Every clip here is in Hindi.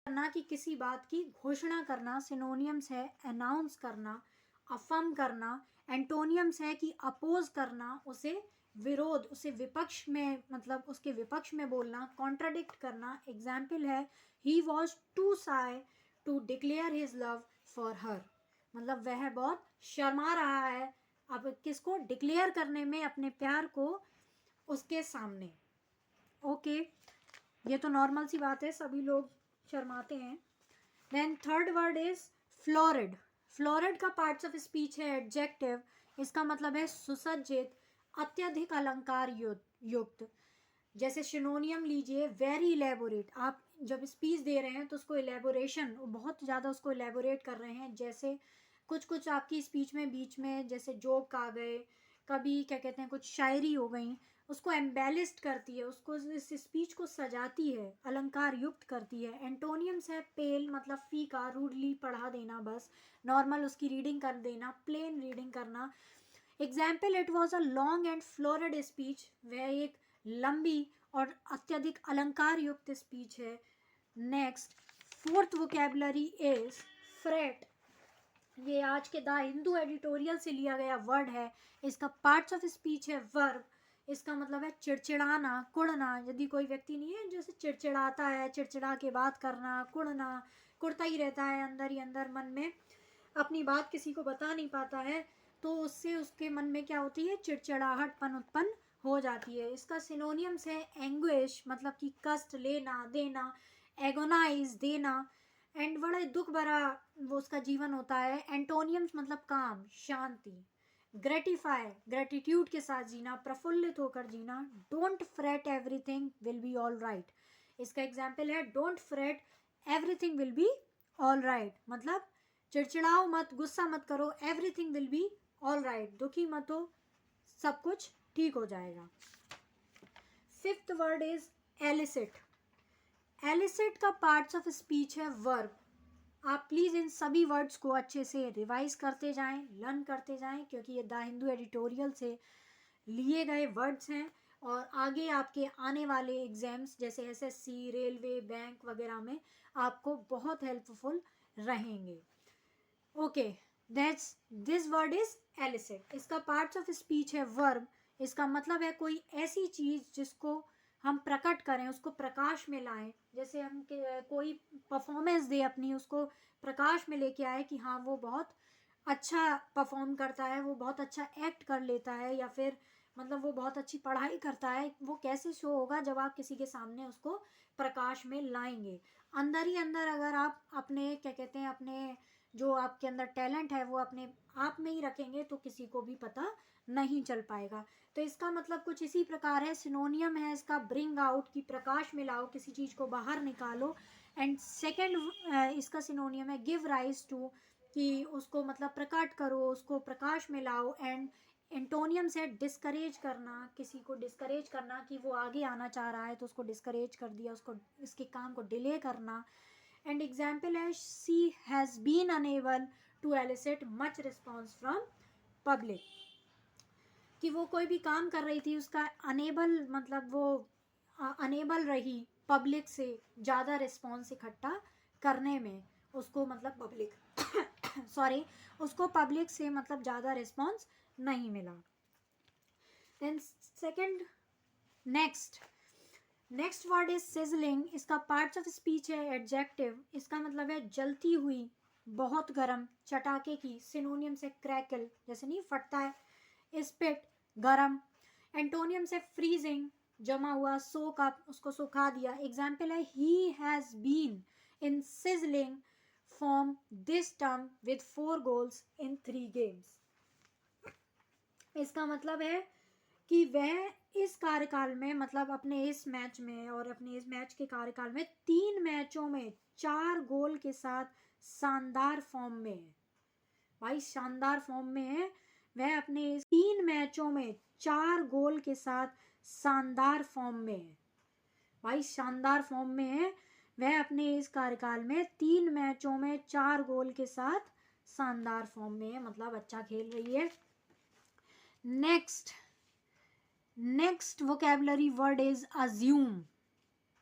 करना कि किसी बात की घोषणा करना, सिनोनियम्स है अनाउंस करना, अफर्म करना। एंटोनियम्स है कि अपोज करना, उसे विरोध, उसे विपक्ष में, मतलब उसके विपक्ष में बोलना, कॉन्ट्राडिक्ट करना। एग्जाम्पल है he was too shy to declare his love for her, मतलब वह बहुत शर्मा रहा है अब किसको डिक्लेयर करने में, अपने प्यार को उसके सामने। ओके, ये तो नॉर्मल सी बात है, सभी लोग शर्माते हैं। Then third word is florid. Florid का पार्ट्स ऑफ स्पीच है एडजेक्टिव। इसका मतलब है सुसज्जित, अत्यधिक अलंकार युक्त। जैसे सिनोनियम लीजिए वेरी इलेबोरेट, आप जब स्पीच दे रहे हैं तो उसको इलेबोरेशन, बहुत ज़्यादा उसको इलेबोरेट कर रहे हैं। जैसे कुछ कुछ आपकी स्पीच में बीच में जैसे जोक आ गए, कभी क्या कहते हैं कुछ शायरी हो गई, उसको एम्बेलिस्ड करती है, उसको इस स्पीच को सजाती है, अलंकार युक्त करती है। एंटोनियम्स है पेल, मतलब फीका, रूडली पढ़ा देना, बस नॉर्मल उसकी रीडिंग कर देना, प्लेन रीडिंग करना। Example, it was a long and fluoride speech, वह एक लंबी और अत्यधिक अलंकार युक्त स्पीच है। Next, fourth vocabulary is freight. ये आज के द हिंदू एडिटोरियल से लिया गया वर्ड है। इसका पार्ट्स ऑफ स्पीच है वर्ब। इसका मतलब है चिड़चिड़ाना, कुड़ना। यदि कोई व्यक्ति नहीं है जैसे चिड़चिड़ाता है, चिड़चिड़ा के बात करना, कुड़ना, कुड़ता ही रहता है अंदर ही अंदर, मन में अपनी बात किसी को बता नहीं पाता है, तो उससे उसके मन में क्या होती है, चिड़चिड़ाहटपन उत्पन्न हो जाती है। इसका सिनोनियम्स है एंग्विश, मतलब कि कष्ट लेना, देना, एगोनाइज, देना, एंड बड़ा दुख भरा वो उसका जीवन होता है। एंटोनियम्स मतलब काम, शांति। ग्रेटिफाई, ग्रेटिट्यूड के साथ जीना, प्रफुल्लित होकर जीना। Don't fret, everything will be all right. इसका एग्जाम्पल है don't fret, everything will be all right, मतलब चिड़चिड़ाओ मत, गुस्सा मत करो, everything will be all right, दुखी मत हो, सब कुछ ठीक हो जाएगा। Fifth word is elicit. Elicit का पार्ट्स ऑफ स्पीच है वर्ब। आप प्लीज़ इन सभी वर्ड्स को अच्छे से रिवाइज करते जाएं, लर्न करते जाएं, क्योंकि ये द हिंदू एडिटोरियल से लिए गए वर्ड्स हैं और आगे आपके आने वाले एग्जाम्स जैसे एसएससी, रेलवे, बैंक वगैरह में आपको बहुत हेल्पफुल रहेंगे। Okay, that's this word is elicit. इसका पार्ट्स ऑफ स्पीच है वर्ब। इसका मतलब है कोई ऐसी चीज़ जिसको हम प्रकट करें, उसको प्रकाश में लाएं। जैसे हम कोई परफॉर्मेंस दे अपनी, उसको प्रकाश में लेके आए कि हाँ वो बहुत अच्छा परफॉर्म करता है, वो बहुत अच्छा एक्ट कर लेता है, या फिर मतलब वो बहुत अच्छी पढ़ाई करता है। वो कैसे शो होगा जब आप किसी के सामने उसको प्रकाश में लाएंगे। अंदर ही अंदर अगर आप अपने क्या कहते हैं अपने जो आपके अंदर टैलेंट है वो अपने आप में ही रखेंगे तो किसी को भी पता नहीं चल पाएगा। तो इसका मतलब कुछ इसी प्रकार है। सिनोनियम है इसका ब्रिंग आउट, की प्रकाश में लाओ, किसी चीज़ को बाहर निकालो। एंड सेकंड इसका सिनोनियम है गिव राइज टू, कि उसको मतलब प्रकट करो, उसको प्रकाश में लाओ। एंड एंटोनियम से डिस्करेज करना, किसी को डिस्करेज करना कि वो आगे आना चाह रहा है तो उसको डिस्करेज कर दिया, उसको इसके काम को डिले करना। एंड एग्जाम्पल है she has been unable to elicit much response from public, कि वो कोई भी काम कर रही थी, उसका अनेबल मतलब वो अनेबल रही पब्लिक से ज़्यादा रिस्पॉन्स इकट्ठा करने में, उसको मतलब पब्लिक सॉरी, उसको पब्लिक से मतलब ज़्यादा रिस्पॉन्स नहीं मिला। Then second, next word is sizzling. इसका पार्ट्स ऑफ स्पीच है एडजेक्टिव। इसका मतलब है जलती हुई, बहुत गर्म, चटाके की। सिनोनियम से क्रैकल, जैसे नहीं फटता है। स्पिट, गरम। एंटोनियम से फ्रीजिंग, जमा हुआ, सोक अप, उसको सुखा दिया। एग्जाम्पल है he has been in sizzling form this term with 4 goals in 3 games. इसका मतलब है कि वह इस कार्यकाल में, मतलब अपने इस मैच में और अपने इस मैच के कार्यकाल में 3 मैचों में 4 गोल के साथ शानदार फॉर्म में है। भाई शानदार फॉर्म में है वह, अपने इस 3 मैचों में 4 गोल के साथ शानदार फॉर्म में है। भाई शानदार फॉर्म में है वह, अपने इस कार्यकाल में 3 मैचों में 4 गोल के साथ शानदार फॉर्म में है, मतलब अच्छा खेल रही है। Next vocabulary word is assume.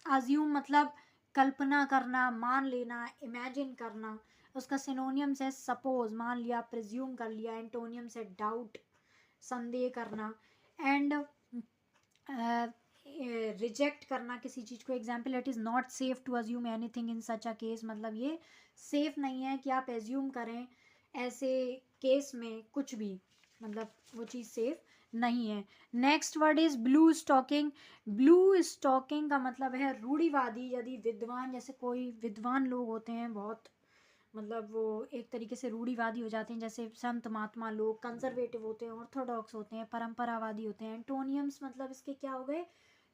Assume मतलब कल्पना करना, मान लेना, इमेजिन करना। उसका सिनोनियम्स है सपोज, मान लिया, प्रिज्यूम कर लिया। एंटोनियम्स है डाउट, संदेह करना, एंड रिजेक्ट करना किसी चीज़ को। Example, it is not safe to assume anything in such a case, मतलब ये सेफ नहीं है कि आप एज्यूम करें ऐसे केस में कुछ भी, मतलब वो चीज़ सेफ नहीं है। Next word is blue stocking. Blue stocking का मतलब है रूढ़िवादी। यदि विद्वान, जैसे कोई विद्वान लोग होते हैं बहुत, मतलब वो एक तरीके से रूढ़िवादी हो जाते हैं, जैसे संत महात्मा लोग कंजर्वेटिव होते हैं, ऑर्थोडॉक्स होते हैं, परंपरावादी होते हैं। एंटोनियम्स मतलब इसके क्या हो गए,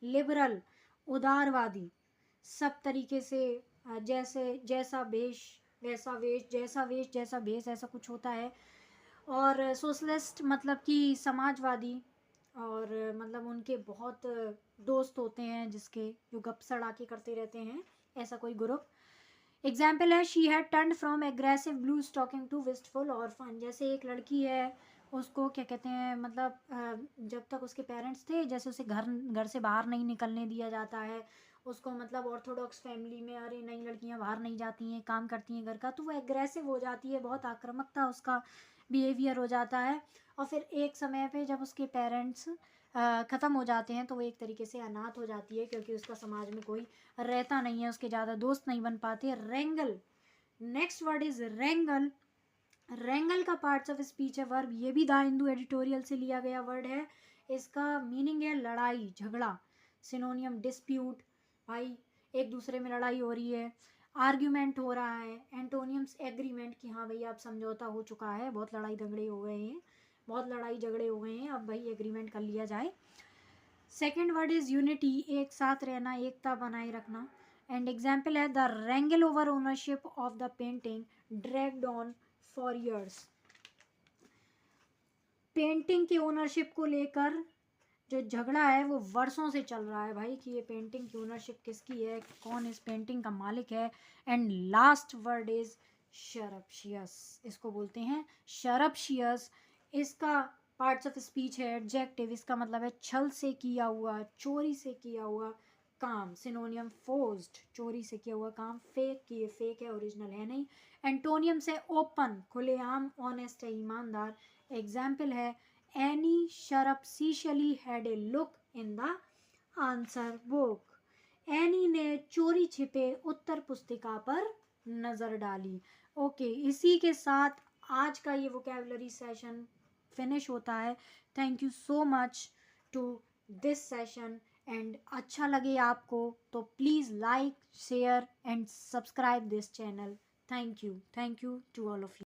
लिबरल, उदारवादी, सब तरीके से जैसे जैसा वेश वैसा वेश, जैसा वेश जैसा भेष, ऐसा कुछ होता है। और सोशलिस्ट मतलब कि समाजवादी, और मतलब उनके बहुत दोस्त होते हैं जिसके, जो गप सड़ाके करते रहते हैं, ऐसा कोई ग्रुप। एग्जाम्पल है, she had turn from aggressive blue stocking to wistful orphan. जैसे एक लड़की है, उसको क्या कहते हैं, मतलब जब तक उसके पेरेंट्स थे, जैसे उसे घर से बाहर नहीं निकलने दिया जाता है, उसको मतलब ऑर्थोडॉक्स फैमिली में, अरे नई लड़कियां बाहर नहीं जाती हैं, काम करती हैं घर का, तो वो एग्रेसिव हो जाती है, बहुत आक्रामकता उसका बिहेवियर हो जाता है। और फिर एक समय पे जब उसके पेरेंट्स ख़त्म हो जाते हैं, तो वो एक तरीके से अनाथ हो जाती है, क्योंकि उसका समाज में कोई रहता नहीं है, उसके ज़्यादा दोस्त नहीं बन पाते। रेंगल, नेक्स्ट वर्ड इज रेंगल। रेंगल का पार्ट्स ऑफ स्पीच है वर्ब, ये भी द हिंदू एडिटोरियल से लिया गया वर्ड है। इसका मीनिंग है लड़ाई झगड़ा। सिनोनियम डिस्प्यूट, भाई एक दूसरे में लड़ाई हो रही है, आर्ग्यूमेंट हो रहा है। एंटोनियम्स एग्रीमेंट, कि हाँ भैया अब समझौता हो चुका है, बहुत लड़ाई झगड़े हो गए हैं, बहुत लड़ाई झगड़े हो गए हैं, अब भाई एग्रीमेंट कर लिया जाए। सेकेंड वर्ड इज यूनिटी, एक साथ रहना, एकता बनाए रखना। एंड एग्जाम्पल है, the रेंगल over ownership of the painting dragged on for years. Painting की ओनरशिप को लेकर जो झगड़ा है वो वर्षों से चल रहा है भाई, कि ये पेंटिंग की ओनरशिप किसकी है, कौन इस पेंटिंग का मालिक है। एंड लास्ट वर्ड इज शरप्शियस, इसको बोलते हैं शरप्शियस। इसका पार्ट्स ऑफ स्पीच है एडजेक्टिव, इसका मतलब है छल से किया हुआ, चोरी से किया हुआ काम। सिनोनियम फोर्स्ड, चोरी से किया हुआ काम। फेक, की फेक है, ओरिजिनल है नहीं। एंटोनियम से ओपन, खुलेआम, ऑनेस्ट है, ईमानदार। एग्जाम्पल है, any surreptitiously had a look in the answer book। Any ने चोरी छिपे उत्तर पुस्तिका पर नजर डाली। ओके, इसी के साथ आज का ये वोकेबलरी सेशन फिनिश होता है। Thank you so much to this session. And अच्छा लगे आपको तो please like, share and subscribe this channel. Thank you to all of you.